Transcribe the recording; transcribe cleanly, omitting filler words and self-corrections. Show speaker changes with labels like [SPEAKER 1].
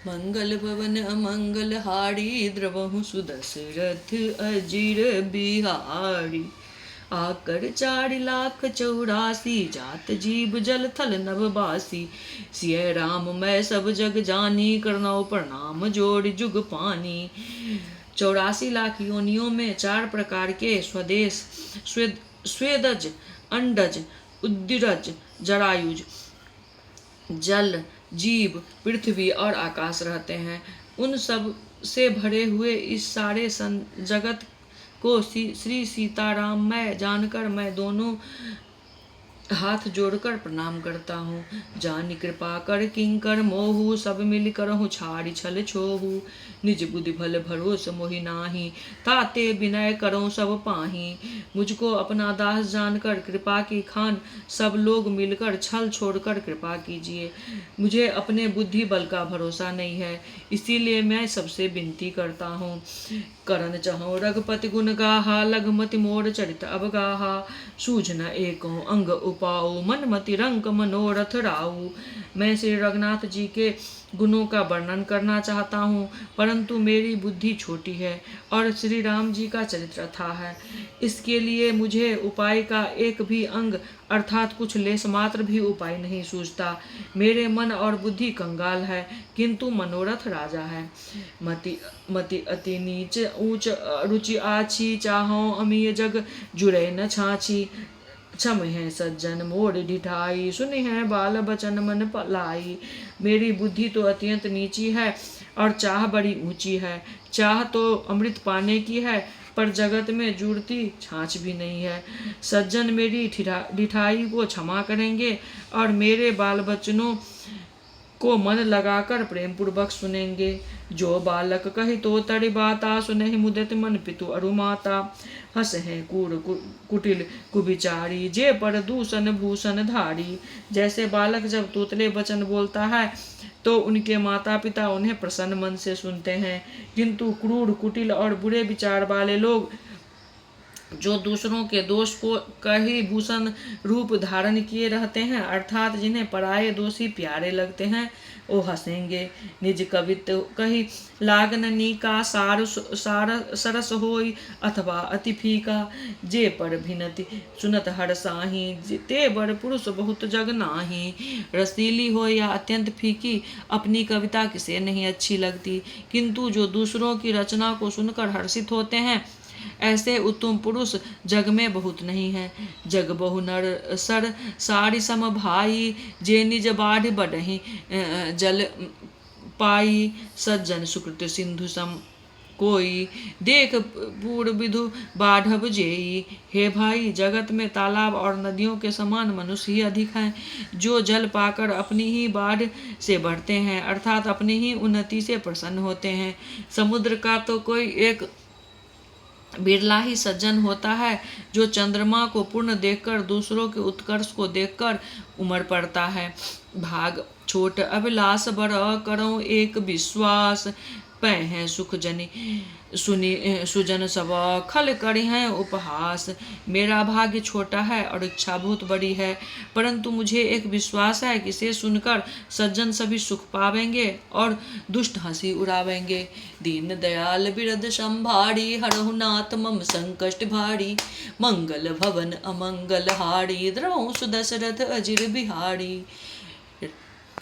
[SPEAKER 1] मंगल भवन अमंगल हारी, द्रवहु सुदशरथ अजिर बिहारी। आकर 4,84,000, जात जीव जल थल नभवासी। सिय राम मैं सब जग जानी, करनौ प्रणाम जोड़ जुग पानी। 84 लाख योनियों में 4 प्रकार के स्वदेश स्वेदज, अंडज, उद्दिरज, जरायुज, जल, जीव, पृथ्वी और आकाश रहते हैं। उन सब से भरे हुए इस सारे जगत को श्री सीताराम मैं जानकर मैं दोनों हाथ जोड़कर प्रणाम करता हूँ। जानी कृपा कर किंकर मोहू, सब मिल करहु छाड़ी छल छोहू। निज बुद्धि भल भरोस मोहि नाही, ताते विनय करो सब पाही। मुझको अपना दास जानकर कृपा की खान, सब लोग मिलकर छल छोड़कर कृपा कीजिए। मुझे अपने बुद्धि बल का भरोसा नहीं है, इसीलिए मैं सबसे विनती करता हूँ। करन चहो रघुपति गुण गाहा, लघुमति मोर चरित अवगाहा। सूझ न एको अंग उपाऊ, मन मति रंक मनोरथ राऊ। मैं श्री रघुनाथ जी के गुणों का वर्णन करना चाहता हूँ, परंतु मेरी बुद्धि छोटी है और श्री राम जी का चरित्र अथाह है। इसके लिए मुझे उपाय का एक भी अंग अर्थात कुछ लेस मात्र भी उपाय नहीं सूझता। मेरे मन और बुद्धि कंगाल है, किंतु मनोरथ राजा है। मति अति नीच ऊंच रुचि आछी, चाहो अमीय जग जुड़े न छाछी। क्षम है सज्जन मोर ढिठाई, सुने हैं बाल बचन मन पलाई। मेरी बुद्धि तो अत्यंत नीची है और चाह बड़ी ऊंची है। चाह तो अमृत पाने की है, पर जगत में जुड़ती छाछ भी नहीं है। सज्जन मेरी ढिठाई को क्षमा करेंगे और मेरे बाल बच्चनों को मन लगाकर प्रेम पूर्वक सुनेंगे। जो बालक कही तो तरि बाता, सुनहि मुदित मन पितु अरु माता। हस है कूड़ कुटिल कुविचारी, जे पर दूषण भूषण धारी। जैसे बालक जब तोतले वचन बोलता है तो उनके माता पिता उन्हें प्रसन्न मन से सुनते हैं, किंतु क्रूर कुटिल और बुरे विचार वाले लोग जो दूसरों के दोष को कही भूषण रूप धारण किए रहते हैं, अर्थात जिन्हें पराये दोषी प्यारे लगते हैं, वो हंसेंगे। निज कवित कही लागन नीका, सरस होई अथवा अति फीका। जे पर भिनति सुनत हरसाही, ते बर पुरुष बहुत जग नाही। रसीली हो या अत्यंत फीकी, अपनी कविता किसे नहीं अच्छी लगती, किंतु जो दूसरों की रचना को सुनकर हर्षित होते हैं, ऐसे उत्तम पुरुष जग में बहुत नहीं है। जग बहु नर सर सारी सम भाई, जे निज बाढ़ बढ़ही जल पाई। सज्जन सुकृत सिंधु सम कोई, देख पूर्ण विधु बाढ़व जेई। हे भाई, जगत में तालाब और नदियों के समान मनुष्य ही अधिक हैं, जो जल पाकर अपनी ही बाढ़ से बढ़ते हैं, अर्थात अपनी ही उन्नति से प्रसन्न होते हैं। समुद्र का तो कोई एक बिरला ही सज्जन होता है, जो चंद्रमा को पूर्ण देखकर दूसरों के उत्कर्ष को देखकर उमड़ पड़ता है। भाग छोट अभिलाष बर करो एक विश्वास, पै हैं सुख जनी सुनी सुजन सब खल करी हैं उपहास। मेरा भाग्य छोटा है और इच्छा बहुत बड़ी है, परंतु मुझे एक विश्वास है कि इसे सुनकर सज्जन सभी सुख पावेंगे और दुष्ट हंसी उड़ावेंगे। दीन दयाल बिरद संभारी, हरहु नाथ मम संकष्ट भारी। मंगल भवन अमंगल हारी, द्रवहु सुदशरथ अजिर बिहारी।